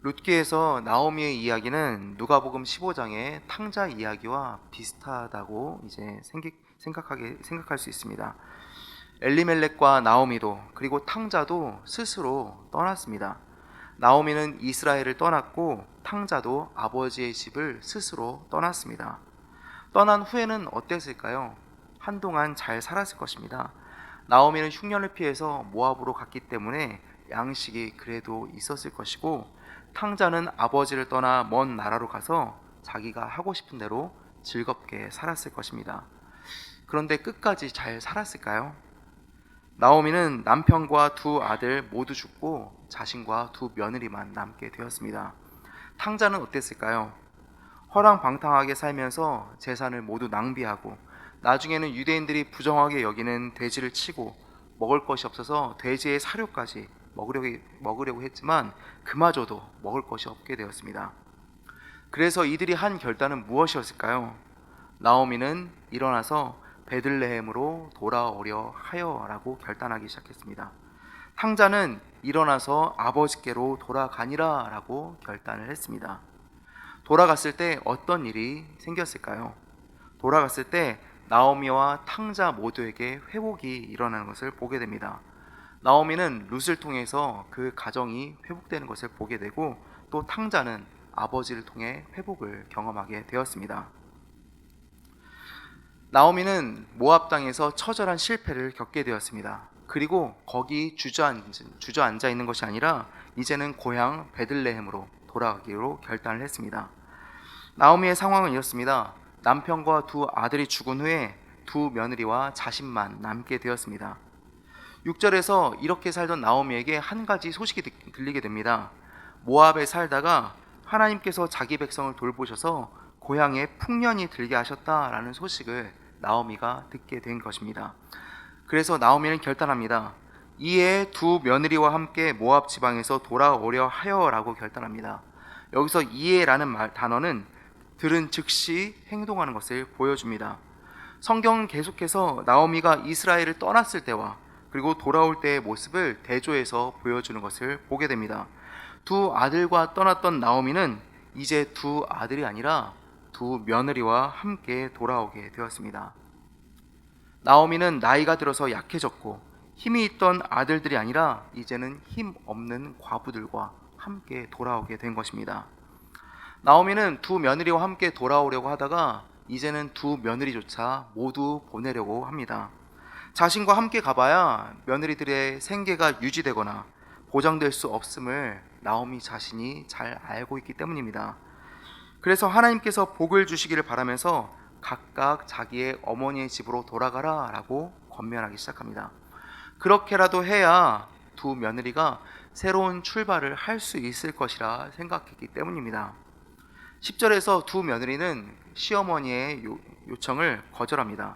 룻기에서 나오미의 이야기는 누가복음 15장의 탕자 이야기와 비슷하다고 이제 생각할 수 있습니다. 엘리멜렉과 나오미도 그리고 탕자도 스스로 떠났습니다. 나오미는 이스라엘을 떠났고 탕자도 아버지의 집을 스스로 떠났습니다. 떠난 후에는 어땠을까요? 한동안 잘 살았을 것입니다. 나오미는 흉년을 피해서 모압으로 갔기 때문에 양식이 그래도 있었을 것이고, 탕자는 아버지를 떠나 먼 나라로 가서 자기가 하고 싶은 대로 즐겁게 살았을 것입니다. 그런데 끝까지 잘 살았을까요? 나오미는 남편과 두 아들 모두 죽고 자신과 두 며느리만 남게 되었습니다. 탕자는 어땠을까요? 허랑방탕하게 살면서 재산을 모두 낭비하고, 나중에는 유대인들이 부정하게 여기는 돼지를 치고 먹을 것이 없어서 돼지의 사료까지 먹으려고 했지만 그마저도 먹을 것이 없게 되었습니다. 그래서 이들이 한 결단은 무엇이었을까요? 나오미는 일어나서 베들레헴으로 돌아오려 하여라고 결단하기 시작했습니다. 탕자는 일어나서 아버지께로 돌아가니라 라고 결단을 했습니다. 돌아갔을 때 어떤 일이 생겼을까요? 돌아갔을 때 나오미와 탕자 모두에게 회복이 일어나는 것을 보게 됩니다. 나오미는 룻을 통해서 그 가정이 회복되는 것을 보게 되고, 또 탕자는 아버지를 통해 회복을 경험하게 되었습니다. 나오미는 모압 땅에서 처절한 실패를 겪게 되었습니다. 그리고 거기 주저앉아 있는 것이 아니라 이제는 고향 베들레헴으로 돌아가기로 결단을 했습니다. 나오미의 상황은 이렇습니다. 남편과 두 아들이 죽은 후에 두 며느리와 자신만 남게 되었습니다. 6절에서 이렇게 살던 나오미에게 한 가지 소식이 들리게 됩니다. 모압에 살다가 하나님께서 자기 백성을 돌보셔서 고향에 풍년이 들게 하셨다라는 소식을 나오미가 듣게 된 것입니다. 그래서 나오미는 결단합니다. 이에 두 며느리와 함께 모압 지방에서 돌아오려 하여라고 결단합니다. 여기서 이에라는 단어는 들은 즉시 행동하는 것을 보여줍니다. 성경은 계속해서 나오미가 이스라엘을 떠났을 때와 그리고 돌아올 때의 모습을 대조해서 보여주는 것을 보게 됩니다. 두 아들과 떠났던 나오미는 이제 두 아들이 아니라 두 며느리와 함께 돌아오게 되었습니다. 나오미는 나이가 들어서 약해졌고 힘이 있던 아들들이 아니라 이제는 힘 없는 과부들과 함께 돌아오게 된 것입니다. 나오미는 두 며느리와 함께 돌아오려고 하다가 이제는 두 며느리조차 모두 보내려고 합니다. 자신과 함께 가봐야 며느리들의 생계가 유지되거나 보장될 수 없음을 나오미 자신이 잘 알고 있기 때문입니다. 그래서 하나님께서 복을 주시기를 바라면서 각각 자기의 어머니의 집으로 돌아가라 라고 권면하기 시작합니다. 그렇게라도 해야 두 며느리가 새로운 출발을 할 수 있을 것이라 생각했기 때문입니다. 10절에서 두 며느리는 시어머니의 요청을 거절합니다.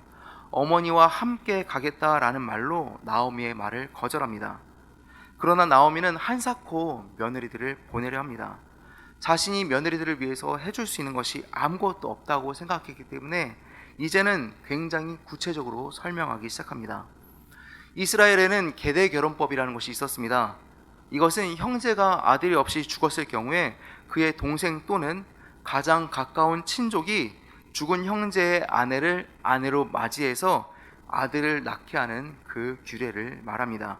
어머니와 함께 가겠다라는 말로 나오미의 말을 거절합니다. 그러나 나오미는 한사코 며느리들을 보내려 합니다. 자신이 며느리들을 위해서 해줄 수 있는 것이 아무것도 없다고 생각했기 때문에 이제는 굉장히 구체적으로 설명하기 시작합니다. 이스라엘에는 계대 결혼법이라는 것이 있었습니다. 이것은 형제가 아들이 없이 죽었을 경우에 그의 동생 또는 가장 가까운 친족이 죽은 형제의 아내를 아내로 맞이해서 아들을 낳게 하는 그 규례를 말합니다.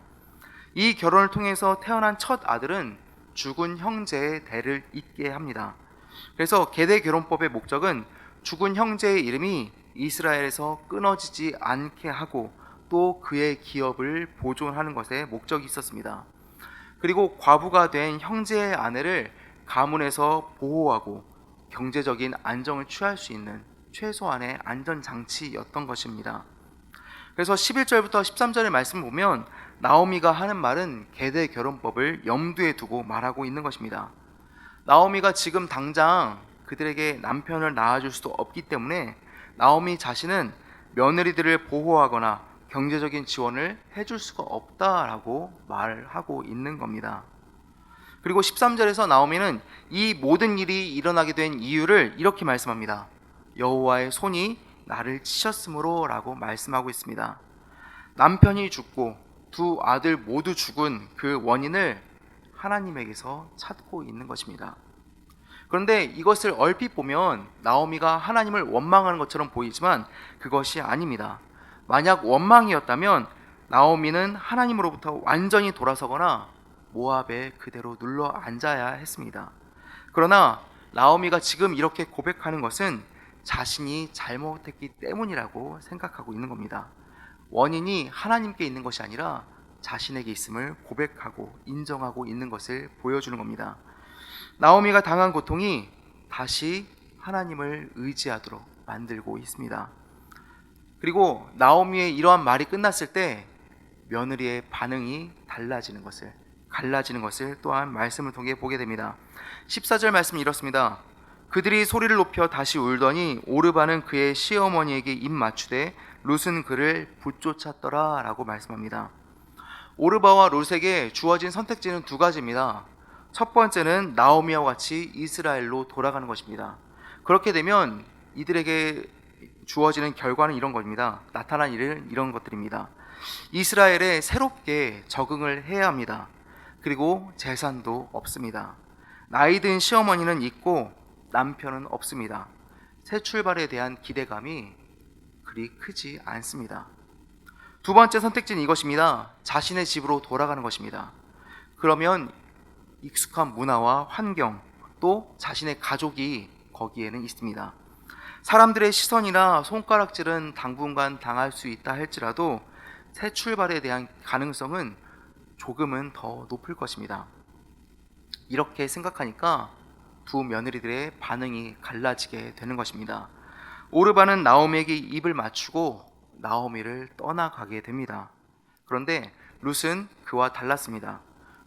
이 결혼을 통해서 태어난 첫 아들은 죽은 형제의 대를 잇게 합니다. 그래서 계대 결혼법의 목적은 죽은 형제의 이름이 이스라엘에서 끊어지지 않게 하고 또 그의 기업을 보존하는 것에 목적이 있었습니다. 그리고 과부가 된 형제의 아내를 가문에서 보호하고 경제적인 안정을 취할 수 있는 최소한의 안전장치였던 것입니다. 그래서 11절부터 13절의 말씀을 보면 나오미가 하는 말은 계대 결혼법을 염두에 두고 말하고 있는 것입니다. 나오미가 지금 당장 그들에게 남편을 낳아줄 수도 없기 때문에 나오미 자신은 며느리들을 보호하거나 경제적인 지원을 해줄 수가 없다라고 말하고 있는 겁니다. 그리고 13절에서 나오미는 이 모든 일이 일어나게 된 이유를 이렇게 말씀합니다. 여호와의 손이 나를 치셨으므로 라고 말씀하고 있습니다. 남편이 죽고 두 아들 모두 죽은 그 원인을 하나님에게서 찾고 있는 것입니다. 그런데 이것을 얼핏 보면 나오미가 하나님을 원망하는 것처럼 보이지만 그것이 아닙니다. 만약 원망이었다면 나오미는 하나님으로부터 완전히 돌아서거나 모압에 그대로 눌러 앉아야 했습니다. 그러나 나오미가 지금 이렇게 고백하는 것은 자신이 잘못했기 때문이라고 생각하고 있는 겁니다. 원인이 하나님께 있는 것이 아니라 자신에게 있음을 고백하고 인정하고 있는 것을 보여주는 겁니다. 나오미가 당한 고통이 다시 하나님을 의지하도록 만들고 있습니다. 그리고 나오미의 이러한 말이 끝났을 때 며느리의 반응이 갈라지는 것을 또한 말씀을 통해 보게 됩니다. 14절 말씀이 이렇습니다. 그들이 소리를 높여 다시 울더니 오르바는 그의 시어머니에게 입 맞추되 룻은 그를 붙쫓았더라 라고 말씀합니다. 오르바와 룻에게 주어진 선택지는 두 가지입니다. 첫 번째는 나오미와 같이 이스라엘로 돌아가는 것입니다. 그렇게 되면 이들에게 주어지는 결과는 이런 겁니다. 나타난 일은 이런 것들입니다. 이스라엘에 새롭게 적응을 해야 합니다. 그리고 재산도 없습니다. 나이 든 시어머니는 있고 남편은 없습니다. 새 출발에 대한 기대감이 그리 크지 않습니다. 두 번째 선택지는 이것입니다. 자신의 집으로 돌아가는 것입니다. 그러면 익숙한 문화와 환경, 또 자신의 가족이 거기에는 있습니다. 사람들의 시선이나 손가락질은 당분간 당할 수 있다 할지라도 새 출발에 대한 가능성은 조금은 더 높을 것입니다. 이렇게 생각하니까 두 며느리들의 반응이 갈라지게 되는 것입니다. 오르바는 나오미에게 입을 맞추고 나오미를 떠나가게 됩니다. 그런데 룻은 그와 달랐습니다.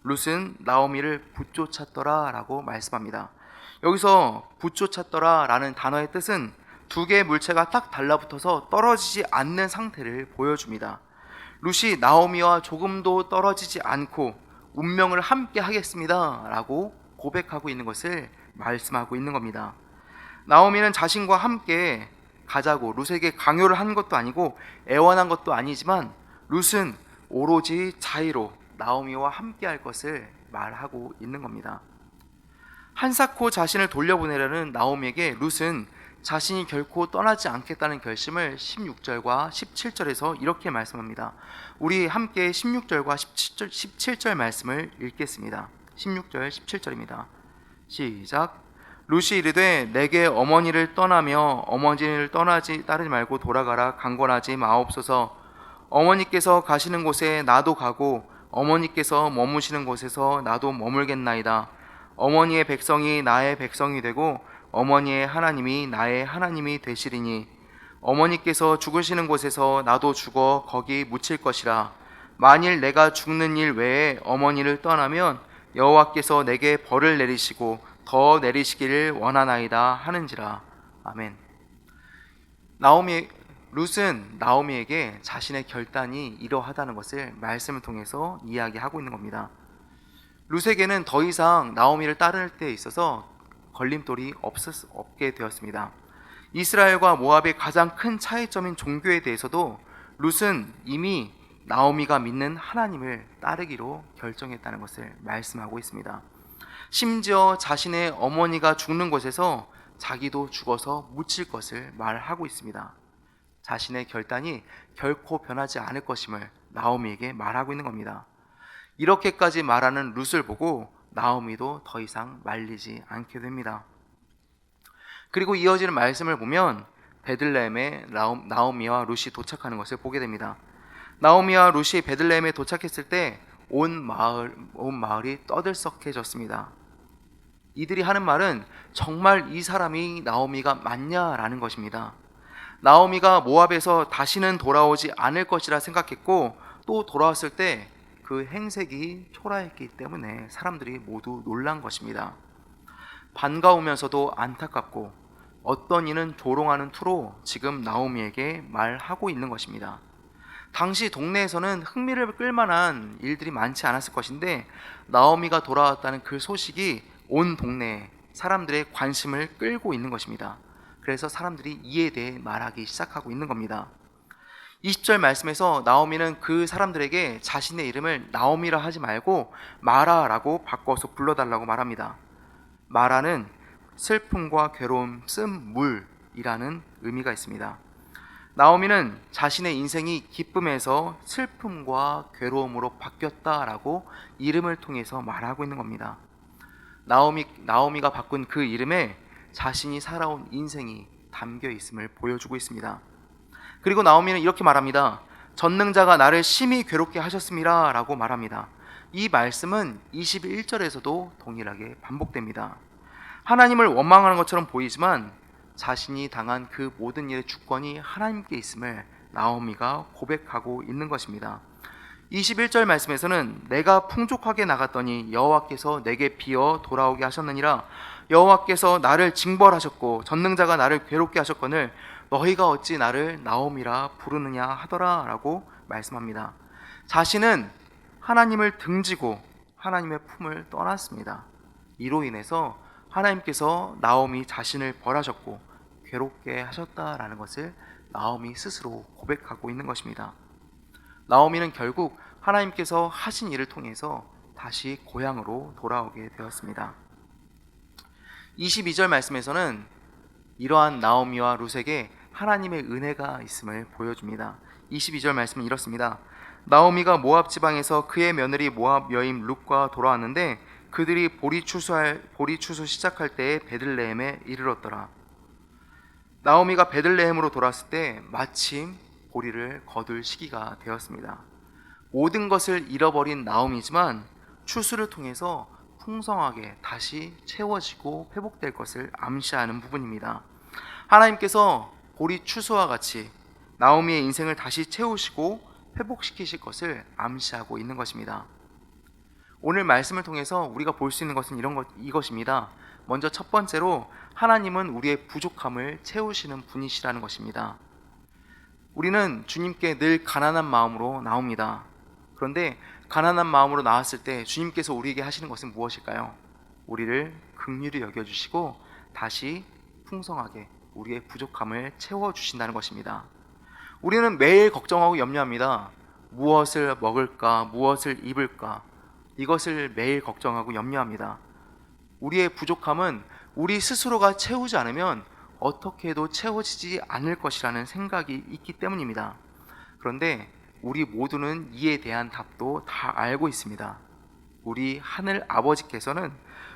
룻은 나오미를 붙쫓았더라 라고 말씀합니다. 여기서 붙쫓았더라 라는 단어의 뜻은 두 개의 물체가 딱 달라붙어서 떨어지지 않는 상태를 보여줍니다. 룻이 나오미와 조금도 떨어지지 않고 운명을 함께 하겠습니다 라고 고백하고 있는 것을 말씀하고 있는 겁니다. 나오미는 자신과 함께 가자고 룻에게 강요를 한 것도 아니고 애원한 것도 아니지만 룻은 오로지 자의로 나오미와 함께 할 것을 말하고 있는 겁니다. 한사코 자신을 돌려보내려는 나오미에게 룻은 자신이 결코 떠나지 않겠다는 결심을 16절과 17절에서 이렇게 말씀합니다. 우리 함께 16절과 17절 말씀을 읽겠습니다. 16절 17절입니다. 시작. 룻이 이르되 내게 어머니를 떠나며 어머니를 따르지 말고 돌아가라 강권하지 마옵소서. 어머니께서 가시는 곳에 나도 가고 어머니께서 머무시는 곳에서 나도 머물겠나이다. 어머니의 백성이 나의 백성이 되고 어머니의 하나님이 나의 하나님이 되시리니 어머니께서 죽으시는 곳에서 나도 죽어 거기 묻힐 것이라. 만일 내가 죽는 일 외에 어머니를 떠나면 여호와께서 내게 벌을 내리시고 더 내리시기를 원하나이다 하는지라. 아멘. 룻은 나오미에게 자신의 결단이 이러하다는 것을 말씀을 통해서 이야기하고 있는 겁니다. 룻에게는 더 이상 나오미를 따를 때 있어서 걸림돌이 없게 되었습니다. 이스라엘과 모압의 가장 큰 차이점인 종교에 대해서도 룻은 이미 나오미가 믿는 하나님을 따르기로 결정했다는 것을 말씀하고 있습니다. 심지어 자신의 어머니가 죽는 곳에서 자기도 죽어서 묻힐 것을 말하고 있습니다. 자신의 결단이 결코 변하지 않을 것임을 나오미에게 말하고 있는 겁니다. 이렇게까지 말하는 룻을 보고 나오미도 더 이상 말리지 않게 됩니다. 그리고 이어지는 말씀을 보면 베들레헴에 나오미와 룻이 도착하는 것을 보게 됩니다. 나오미와 룻이 베들레헴에 도착했을 때 온 마을이 떠들썩해졌습니다. 이들이 하는 말은 정말 이 사람이 나오미가 맞냐라는 것입니다. 나오미가 모압에서 다시는 돌아오지 않을 것이라 생각했고 또 돌아왔을 때 그 행색이 초라했기 때문에 사람들이 모두 놀란 것입니다. 반가우면서도 안타깝고 어떤 이는 조롱하는 투로 지금 나오미에게 말하고 있는 것입니다. 당시 동네에서는 흥미를 끌만한 일들이 많지 않았을 것인데 나오미가 돌아왔다는 그 소식이 온 동네에 사람들의 관심을 끌고 있는 것입니다. 그래서 사람들이 이에 대해 말하기 시작하고 있는 겁니다. 20절 말씀에서 나오미는 그 사람들에게 자신의 이름을 나오미라 하지 말고 마라라고 바꿔서 불러달라고 말합니다. 마라는 슬픔과 괴로움, 쓴 물이라는 의미가 있습니다. 나오미는 자신의 인생이 기쁨에서 슬픔과 괴로움으로 바뀌었다라고 이름을 통해서 말하고 있는 겁니다. 나오미가 바꾼 그 이름에 자신이 살아온 인생이 담겨 있음을 보여주고 있습니다. 그리고 나오미는 이렇게 말합니다. 전능자가 나를 심히 괴롭게 하셨습니다 라고 말합니다. 이 말씀은 21절에서도 동일하게 반복됩니다. 하나님을 원망하는 것처럼 보이지만 자신이 당한 그 모든 일의 주권이 하나님께 있음을 나오미가 고백하고 있는 것입니다. 21절 말씀에서는 내가 풍족하게 나갔더니 여호와께서 내게 비어 돌아오게 하셨느니라. 여호와께서 나를 징벌하셨고 전능자가 나를 괴롭게 하셨거늘 너희가 어찌 나를 나오미라 부르느냐 하더라 라고 말씀합니다. 자신은 하나님을 등지고 하나님의 품을 떠났습니다. 이로 인해서 하나님께서 나오미 자신을 벌하셨고 괴롭게 하셨다라는 것을 나오미 스스로 고백하고 있는 것입니다. 나오미는 결국 하나님께서 하신 일을 통해서 다시 고향으로 돌아오게 되었습니다. 22절 말씀에서는 이러한 나오미와 룻에게 하나님의 은혜가 있음을 보여줍니다. 22절 말씀은 이렇습니다. 나오미가 모압 지방에서 그의 며느리 모압 여인 룻과 돌아왔는데 그들이 보리 추수 시작할 때에 베들레헴에 이르렀더라. 나오미가 베들레헴으로 돌아왔을 때 마침 보리를 거둘 시기가 되었습니다. 모든 것을 잃어버린 나오미지만 추수를 통해서 풍성하게 다시 채워지고 회복될 것을 암시하는 부분입니다. 하나님께서 보리 추수와 같이 나오미의 인생을 다시 채우시고 회복시키실 것을 암시하고 있는 것입니다. 오늘 말씀을 통해서 우리가 볼 수 있는 것은 이것입니다. 먼저 첫 번째로 하나님은 우리의 부족함을 채우시는 분이시라는 것입니다. 우리는 주님께 늘 가난한 마음으로 나옵니다. 그런데 가난한 마음으로 나왔을 때 주님께서 우리에게 하시는 것은 무엇일까요? 우리를 긍휼히 여겨주시고 다시 풍성하게 우리의 부족함을 채워주신다는 것입니다. 우리는 매일 걱정하고 염려합니다. 무엇을 먹을까, 무엇을 입을까, 이것을 매일 걱정하고 염려합니다. 우리의 부족함은 우리 스스로가 채우지 않으면 어떻게 해도 채워지지 않을 것이라는 생각이 있기 때문입니다. 그런데 우리 모두는 이에 대한 답도 다 알고 있습니다. 우리 하늘 아버지께서는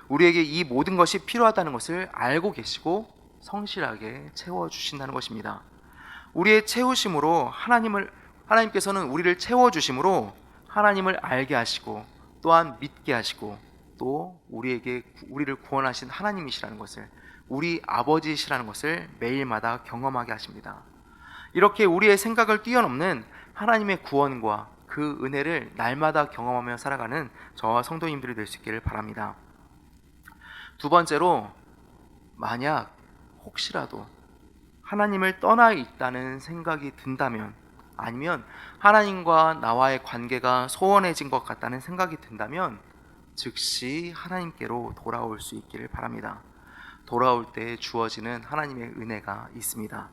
우리에게 이 모든 것이 필요하다는 것을 알고 계시고 성실하게 채워주신다는 것입니다. 우리의 채우심으로 하나님께서는 우리를 채워주심으로 하나님을 알게 하시고 또한 믿게 하시고 또 우리를 구원하신 하나님이시라는 것을, 우리 아버지시라는 것을 매일마다 경험하게 하십니다. 이렇게 우리의 생각을 뛰어넘는 하나님의 구원과 그 은혜를 날마다 경험하며 살아가는 저와 성도님들이 될 수 있기를 바랍니다. 두 번째로, 만약 혹시라도 하나님을 떠나 있다는 생각이 든다면, 아니면 하나님과 나와의 관계가 소원해진 것 같다는 생각이 든다면 즉시 하나님께로 돌아올 수 있기를 바랍니다. 돌아올 때 주어지는 하나님의 은혜가 있습니다.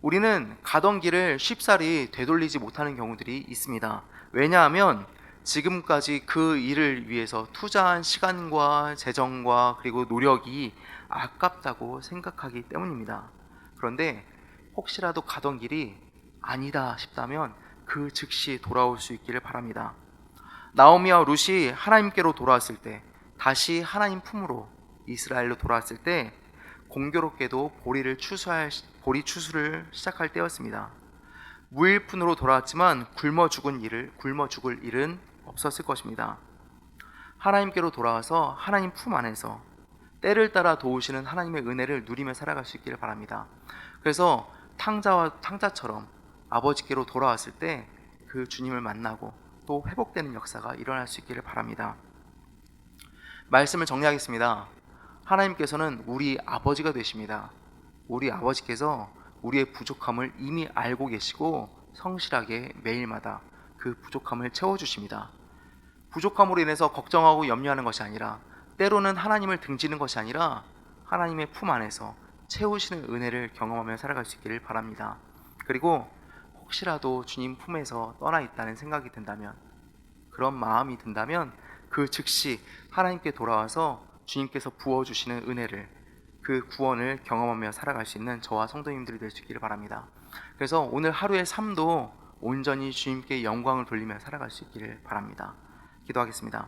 우리는 가던 길을 쉽사리 되돌리지 못하는 경우들이 있습니다. 왜냐하면 지금까지 그 일을 위해서 투자한 시간과 재정과 그리고 노력이 아깝다고 생각하기 때문입니다. 그런데 혹시라도 가던 길이 아니다 싶다면 그 즉시 돌아올 수 있기를 바랍니다. 나오미와 룻이 하나님께로 돌아왔을 때, 다시 하나님 품으로 이스라엘로 돌아왔을 때 공교롭게도 보리 추수를 시작할 때였습니다. 무일푼으로 돌아왔지만 굶어 죽을 일은 없었을 것입니다. 하나님께로 돌아와서 하나님 품 안에서 때를 따라 도우시는 하나님의 은혜를 누리며 살아갈 수 있기를 바랍니다. 그래서 탕자처럼 아버지께로 돌아왔을 때 그 주님을 만나고 또 회복되는 역사가 일어날 수 있기를 바랍니다. 말씀을 정리하겠습니다. 하나님께서는 우리 아버지가 되십니다. 우리 아버지께서 우리의 부족함을 이미 알고 계시고 성실하게 매일마다 그 부족함을 채워주십니다. 부족함으로 인해서 걱정하고 염려하는 것이 아니라, 때로는 하나님을 등지는 것이 아니라 하나님의 품 안에서 채우시는 은혜를 경험하며 살아갈 수 있기를 바랍니다. 그리고 혹시라도 주님 품에서 떠나 있다는 생각이 든다면, 그런 마음이 든다면 그 즉시 하나님께 돌아와서 주님께서 부어주시는 은혜를, 그 구원을 경험하며 살아갈 수 있는 저와 성도님들이 될 수 있기를 바랍니다. 그래서 오늘 하루의 삶도 온전히 주님께 영광을 돌리며 살아갈 수 있기를 바랍니다. 기도하겠습니다.